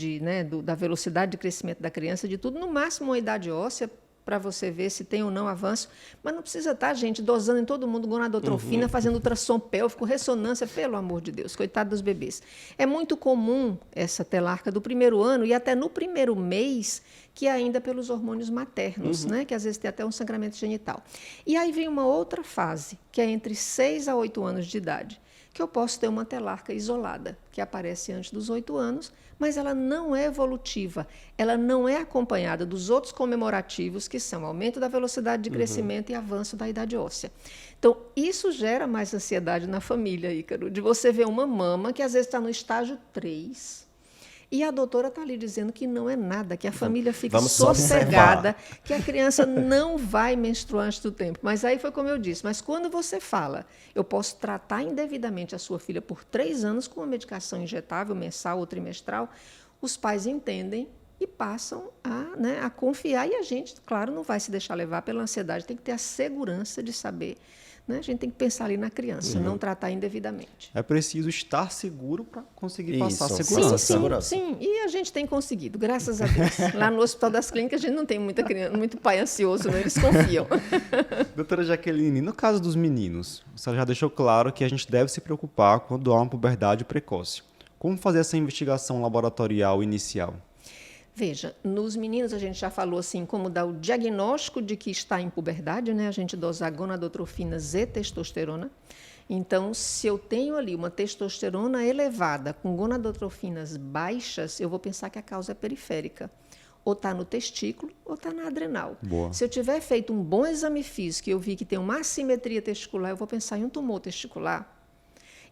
da velocidade de crescimento da criança, de tudo. No máximo, uma idade óssea, para você ver se tem ou não avanço. Mas não precisa estar, gente, dosando em todo mundo gonadotrofina, fazendo ultrassom pélvico, ressonância, pelo amor de Deus, coitado dos bebês. É muito comum essa telarca do 1º ano e até no 1º mês, que é ainda pelos hormônios maternos, né? Que às vezes tem até um sangramento genital. E aí vem uma outra fase, que é entre 6 a 8 anos de idade, que eu posso ter uma telarca isolada, que aparece antes dos 8 anos, mas ela não é evolutiva, ela não é acompanhada dos outros comemorativos, que são aumento da velocidade de crescimento e avanço da idade óssea. Então, isso gera mais ansiedade na família, Ícaro, de você ver uma mama que às vezes está no estágio 3, E a doutora está ali dizendo que não é nada, que a família fica Vamos só sossegada, que a criança não vai menstruar antes do tempo. Mas aí foi como eu disse, mas quando você fala, eu posso tratar indevidamente a sua filha por 3 anos com uma medicação injetável, mensal ou trimestral, os pais entendem e passam a confiar. E a gente, claro, não vai se deixar levar pela ansiedade, tem que ter a segurança de saber. Né? A gente tem que pensar ali na criança, não tratar indevidamente. É preciso estar seguro para conseguir passar a Isso, segurança. Sim, e a gente tem conseguido, graças a Deus. Lá no Hospital das Clínicas a gente não tem muita criança, muito pai ansioso, não, eles confiam. Doutora Jaqueline, no caso dos meninos, você já deixou claro que a gente deve se preocupar quando há uma puberdade precoce. Como fazer essa investigação laboratorial inicial? Veja, nos meninos a gente já falou assim, como dar o diagnóstico de que está em puberdade, né? A gente dosar gonadotrofinas e testosterona. Então, se eu tenho ali uma testosterona elevada com gonadotrofinas baixas, eu vou pensar que a causa é periférica. Ou está no testículo, ou está na adrenal. Boa. Se eu tiver feito um bom exame físico e eu vi que tem uma assimetria testicular, eu vou pensar em um tumor testicular.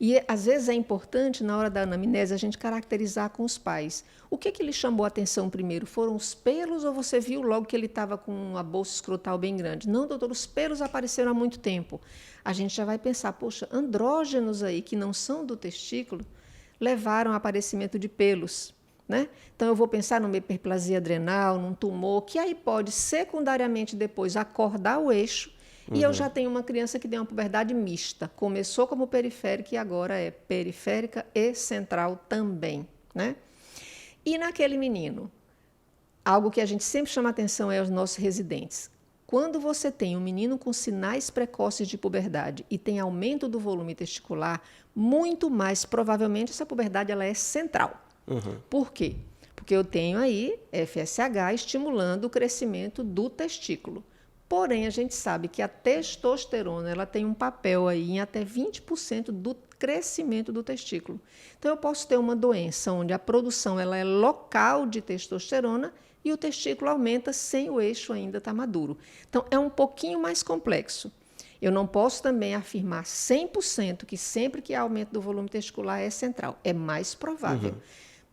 E, às vezes, é importante, na hora da anamnese, a gente caracterizar com os pais. O que lhe chamou a atenção primeiro? Foram os pelos ou você viu logo que ele estava com uma bolsa escrotal bem grande? Não, doutor, os pelos apareceram há muito tempo. A gente já vai pensar, poxa, andrógenos aí que não são do testículo levaram ao aparecimento de pelos. Né? Então, eu vou pensar numa hiperplasia adrenal, num tumor, que aí pode, secundariamente, depois acordar o eixo. E eu já tenho uma criança que tem uma puberdade mista. Começou como periférica e agora é periférica e central também. Né? E naquele menino, algo que a gente sempre chama atenção é os nossos residentes. Quando você tem um menino com sinais precoces de puberdade e tem aumento do volume testicular, muito mais provavelmente essa puberdade ela é central. Por quê? Porque eu tenho aí FSH estimulando o crescimento do testículo. Porém, a gente sabe que a testosterona ela tem um papel aí em até 20% do crescimento do testículo. Então, eu posso ter uma doença onde a produção ela é local de testosterona e o testículo aumenta sem o eixo ainda estar maduro. Então, é um pouquinho mais complexo. Eu não posso também afirmar 100% que sempre que há aumento do volume testicular é central. É mais provável.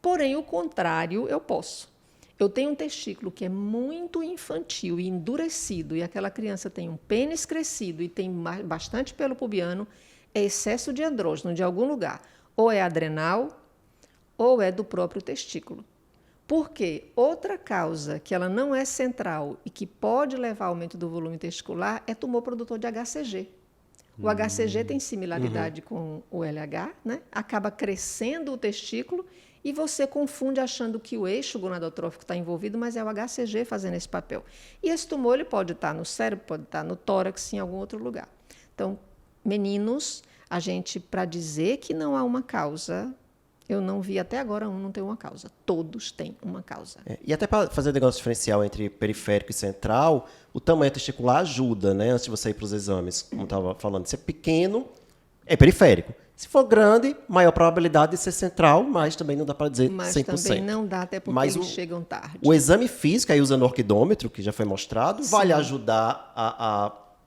Porém, o contrário eu posso. Eu tenho um testículo que é muito infantil e endurecido e aquela criança tem um pênis crescido e tem bastante pelo pubiano, é excesso de andrógeno de algum lugar. Ou é adrenal ou é do próprio testículo. Por quê? Outra causa que ela não é central e que pode levar ao aumento do volume testicular é tumor produtor de HCG. O HCG tem similaridade com o LH, né? Acaba crescendo o testículo e você confunde achando que o eixo gonadotrófico está envolvido, mas é o HCG fazendo esse papel. E esse tumor ele pode estar no cérebro, pode estar no tórax, em algum outro lugar. Então, meninos, a gente, para dizer que não há uma causa, eu não vi até agora não tem uma causa. Todos têm uma causa. E até para fazer o negócio diferencial entre periférico e central, o tamanho testicular ajuda, né? Antes de você ir para os exames, como estava falando. Se é pequeno, é periférico. Se for grande, maior probabilidade de ser central, mas também não dá para dizer mas 100%. Mas também não dá, até porque eles chegam tarde. O exame físico, aí usando o orquidômetro, que já foi mostrado, vai lhe ajudar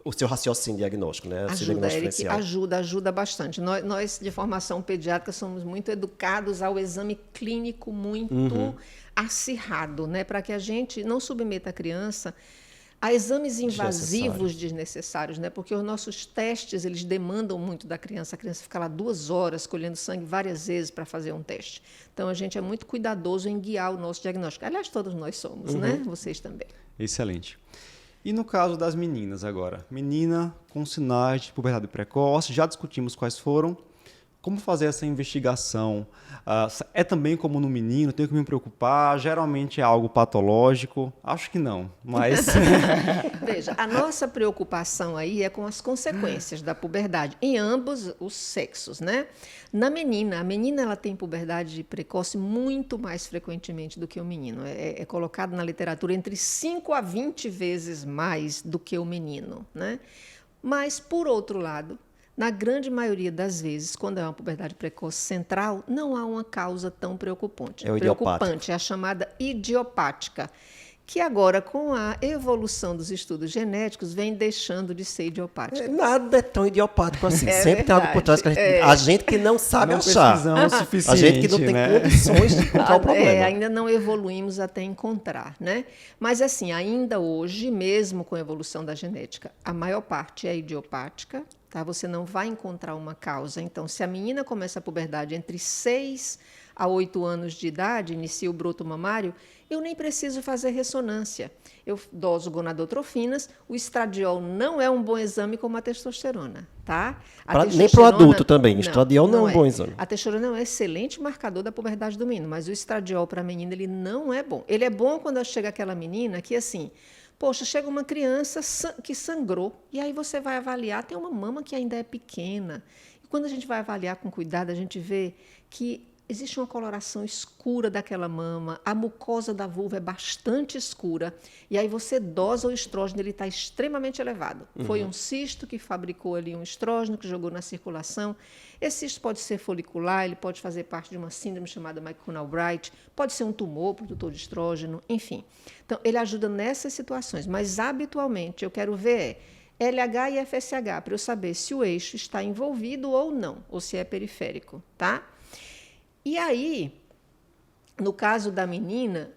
o seu raciocínio diagnóstico, né? Ajuda, Eric, ajuda bastante. Nós, de formação pediátrica, somos muito educados ao exame clínico muito acirrado, né? Para que a gente não submeta a criança a exames invasivos desnecessários, né? Porque os nossos testes eles demandam muito da criança. A criança fica lá 2 horas colhendo sangue várias vezes para fazer um teste. Então, a gente é muito cuidadoso em guiar o nosso diagnóstico. Aliás, todos nós somos, né? Vocês também. Excelente. E no caso das meninas agora? Menina com sinais de puberdade precoce, já discutimos quais foram. Como fazer essa investigação? É também como no menino? Tenho que me preocupar? Geralmente é algo patológico? Acho que não, mas... Veja, a nossa preocupação aí é com as consequências da puberdade, em ambos os sexos, né? Na menina, a menina ela tem puberdade precoce muito mais frequentemente do que o menino. É colocado na literatura entre 5 a 20 vezes mais do que o menino, né? Mas, por outro lado, na grande maioria das vezes, quando é uma puberdade precoce central, não há uma causa tão preocupante. É o idiopático. Preocupante, é a chamada idiopática, que agora, com a evolução dos estudos genéticos, vem deixando de ser idiopática. Nada é tão idiopático assim. É Sempre tem algo por trás que a gente que não sabe Não achar. pesquisamos o suficiente, A gente que não tem né? condições de encontrar o problema. Ainda não evoluímos até encontrar, né? Mas assim, ainda hoje, mesmo com a evolução da genética, a maior parte é idiopática, tá? Você não vai encontrar uma causa. Então, se a menina começa a puberdade entre 6 a 8 anos de idade, inicia o broto mamário, eu nem preciso fazer ressonância. Eu doso gonadotrofinas, o estradiol não é um bom exame como a testosterona, tá? Nem para o adulto também, estradiol não é um bom exame. A testosterona é um excelente marcador da puberdade do menino, mas o estradiol para a menina ele não é bom. Ele é bom quando chega aquela menina que assim, poxa, chega uma criança que sangrou, e aí você vai avaliar, tem uma mama que ainda é pequena. E quando a gente vai avaliar com cuidado, a gente vê que existe uma coloração escura daquela mama, a mucosa da vulva é bastante escura, e aí você dosa o estrógeno, ele está extremamente elevado. Foi um cisto que fabricou ali um estrógeno, que jogou na circulação. Esse cisto pode ser folicular, ele pode fazer parte de uma síndrome chamada McCune-Albright, pode ser um tumor produtor de estrógeno, enfim. Então, ele ajuda nessas situações, mas habitualmente eu quero ver LH e FSH, para eu saber se o eixo está envolvido ou não, ou se é periférico, tá? E aí, no caso da menina,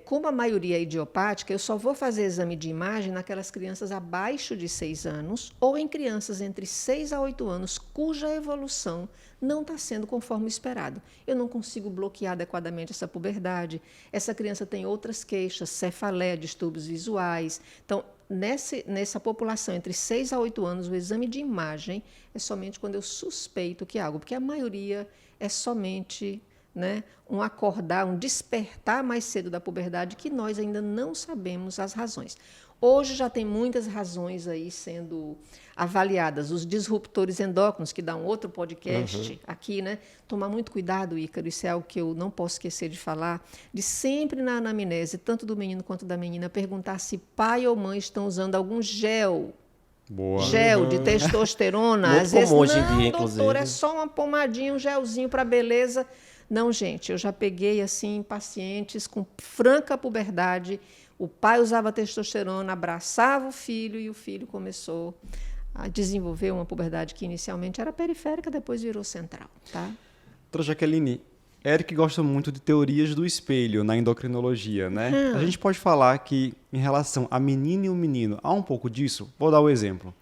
como a maioria é idiopática, eu só vou fazer exame de imagem naquelas crianças abaixo de 6 anos ou em crianças entre 6 a 8 anos cuja evolução não está sendo conforme o esperado. Eu não consigo bloquear adequadamente essa puberdade. Essa criança tem outras queixas, cefaleia, distúrbios visuais. Então, nessa população entre 6 a 8 anos, o exame de imagem é somente quando eu suspeito que é algo, porque a maioria é somente, né, um acordar, um despertar mais cedo da puberdade que nós ainda não sabemos as razões. Hoje já tem muitas razões aí sendo avaliadas, os disruptores endócrinos, que dá um outro podcast aqui, né? Tomar muito cuidado, Ícaro, isso é algo que eu não posso esquecer de falar, de sempre na anamnese, tanto do menino quanto da menina, perguntar se pai ou mãe estão usando algum gel. Boa. Gel de testosterona. Muito Às vezes, comum hoje em não, dia, doutor, inclusive. é só uma pomadinha, um gelzinho para beleza. Não, gente, eu já peguei assim pacientes com franca puberdade. O pai usava testosterona, abraçava o filho e o filho começou a desenvolver uma puberdade que inicialmente era periférica, depois virou central, tá? Doutora Jaqueline, Eric gosta muito de teorias do espelho na endocrinologia, né? A gente pode falar que, em relação à menina e o menino, há um pouco disso? Vou dar o exemplo.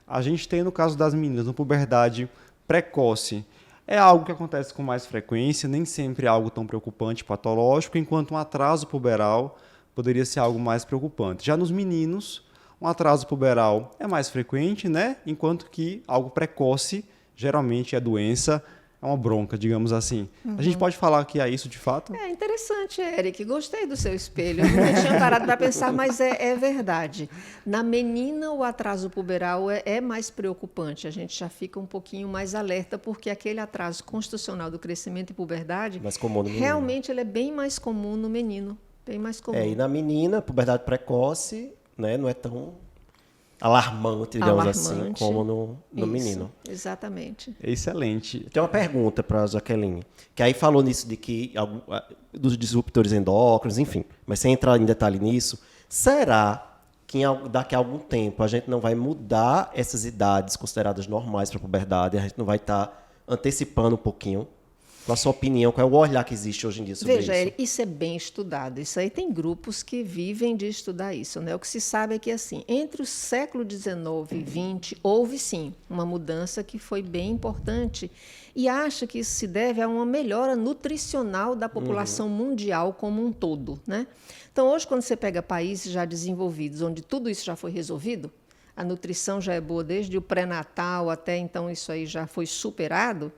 A gente tem, no caso das meninas, uma puberdade precoce. É algo que acontece com mais frequência, nem sempre é algo tão preocupante, patológico, enquanto um atraso puberal poderia ser algo mais preocupante. Já nos meninos, um atraso puberal é mais frequente, né? Enquanto que algo precoce, geralmente é doença, é uma bronca, digamos assim. A gente pode falar que é isso de fato? É interessante, Eric. Gostei do seu espelho. Eu nunca tinha parado para pensar, mas é verdade. Na menina, o atraso puberal é mais preocupante. A gente já fica um pouquinho mais alerta, porque aquele atraso constitucional do crescimento e puberdade, Mais comum no menino. realmente ele é bem mais comum no menino. Bem mais comum. E na menina, puberdade precoce, né, não é tão alarmante, digamos assim, como no Isso, menino. Exatamente. Excelente. Tem uma pergunta para a Jaqueline, que aí falou nisso de que dos disruptores endócrinos, enfim, mas sem entrar em detalhe nisso, será que daqui a algum tempo a gente não vai mudar essas idades consideradas normais para a puberdade, a gente não vai estar antecipando um pouquinho? Qual a sua opinião? Qual é o olhar que existe hoje em dia sobre Veja, isso? Eric, isso é bem estudado. Isso aí tem grupos que vivem de estudar isso, né? O que se sabe é que, assim, entre o século XIX e XX, houve, sim, uma mudança que foi bem importante e acha que isso se deve a uma melhora nutricional da população mundial como um todo, né? Então, hoje, quando você pega países já desenvolvidos, onde tudo isso já foi resolvido, a nutrição já é boa desde o pré-natal até então isso aí já foi superado,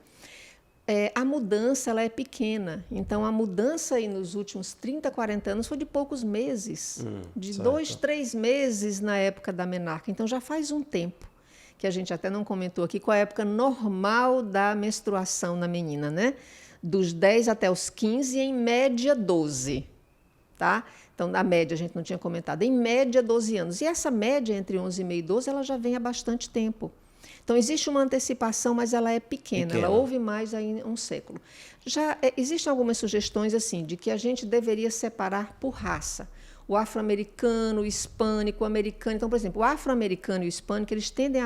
a mudança ela é pequena. Então, a mudança aí nos últimos 30, 40 anos foi de poucos meses, de certo. 2, 3 meses na época da menarca. Então, já faz um tempo, que a gente até não comentou aqui, qual é a época normal da menstruação na menina, né? Dos 10 até os 15, em média 12. Tá? Então, na média, a gente não tinha comentado, em média 12 anos. E essa média entre 11,5 e 12, ela já vem há bastante tempo. Então, existe uma antecipação, mas ela é pequena. Ela houve mais aí um século. Já existem algumas sugestões assim de que a gente deveria separar por raça. o afro-americano, o hispânico, o americano. Então, por exemplo, o afro-americano e o hispânico,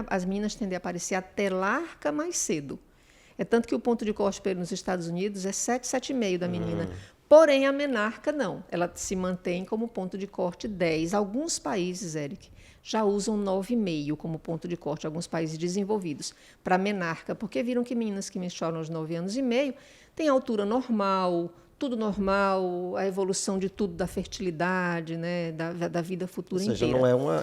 as meninas tendem a aparecer a telarca mais cedo. É tanto que o ponto de corte nos Estados Unidos é 7, 7,5 da menina. Porém, a menarca não. Ela se mantém como ponto de corte 10. Alguns países, Eric, já usam 9,5 como ponto de corte, alguns países desenvolvidos, para menarca, porque viram que meninas que menstruam aos 9 anos e meio têm altura normal, tudo normal, a evolução de tudo da fertilidade, né, da vida futura Ou seja, inteira. não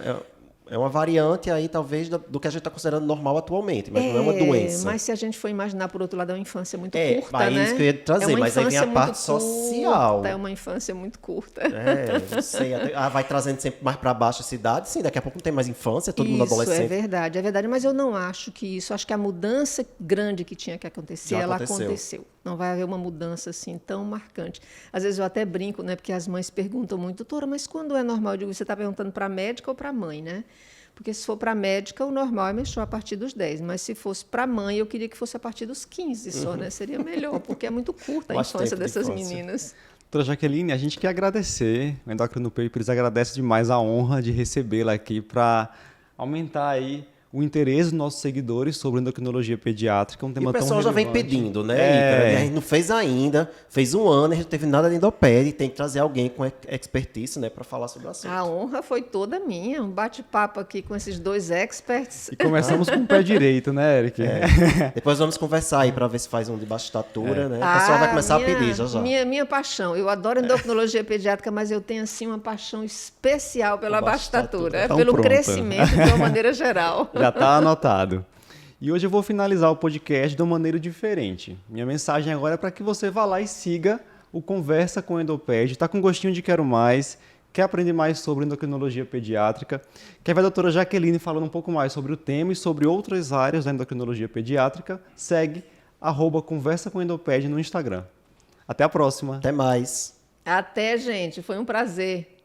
é uma variante aí, talvez, do que a gente está considerando normal atualmente, mas não é uma doença. Mas se a gente for imaginar, por outro lado, é uma infância muito curta, aí né? Isso que eu ia trazer, mas aí vem a parte social. É uma infância muito curta. Não sei. Vai trazendo sempre mais para baixo a cidade. Sim, daqui a pouco não tem mais infância, todo mundo adolescente. Isso é verdade. Mas eu não acho que isso... Acho que a mudança grande que tinha que acontecer, ela aconteceu. Não vai haver uma mudança assim tão marcante. Às vezes eu até brinco, né? Porque as mães perguntam muito, doutora, mas quando é normal? Eu digo, você está perguntando para a médica ou para a mãe, né? Porque se for para a médica, o normal é menstruar a partir dos 10. Mas se fosse para a mãe, eu queria que fosse a partir dos 15 só, né? Seria melhor, porque é muito curta a infância dessas meninas. Doutora Jaqueline, a gente quer agradecer. O Endocrino Papers agradece demais a honra de recebê-la aqui para aumentar aí o interesse dos nossos seguidores sobre endocrinologia pediátrica, um tema tão relevante. E o pessoal já vem pedindo, né, Ícaro? A gente não fez ainda, fez um ano, a gente não teve nada de endopédia, e tem que trazer alguém com expertise, né, para falar sobre o assunto. A honra foi toda minha, um bate-papo aqui com esses dois experts. E começamos com o pé direito, né, Eric? Depois vamos conversar aí para ver se faz um de baixa estatura, né? O pessoal vai começar a pedir já. Minha paixão, eu adoro endocrinologia pediátrica, mas eu tenho assim uma paixão especial pela baixa estatura, então, pelo pronto. Crescimento de uma maneira geral. Já está anotado. E hoje eu vou finalizar o podcast de uma maneira diferente. Minha mensagem agora é para que você vá lá e siga o Conversa com o Endoped. Está com gostinho de quero mais, quer aprender mais sobre endocrinologia pediátrica, quer ver a doutora Jaqueline falando um pouco mais sobre o tema e sobre outras áreas da endocrinologia pediátrica, segue @Conversa com Endoped no Instagram. Até a próxima. Até mais. Até, gente. Foi um prazer.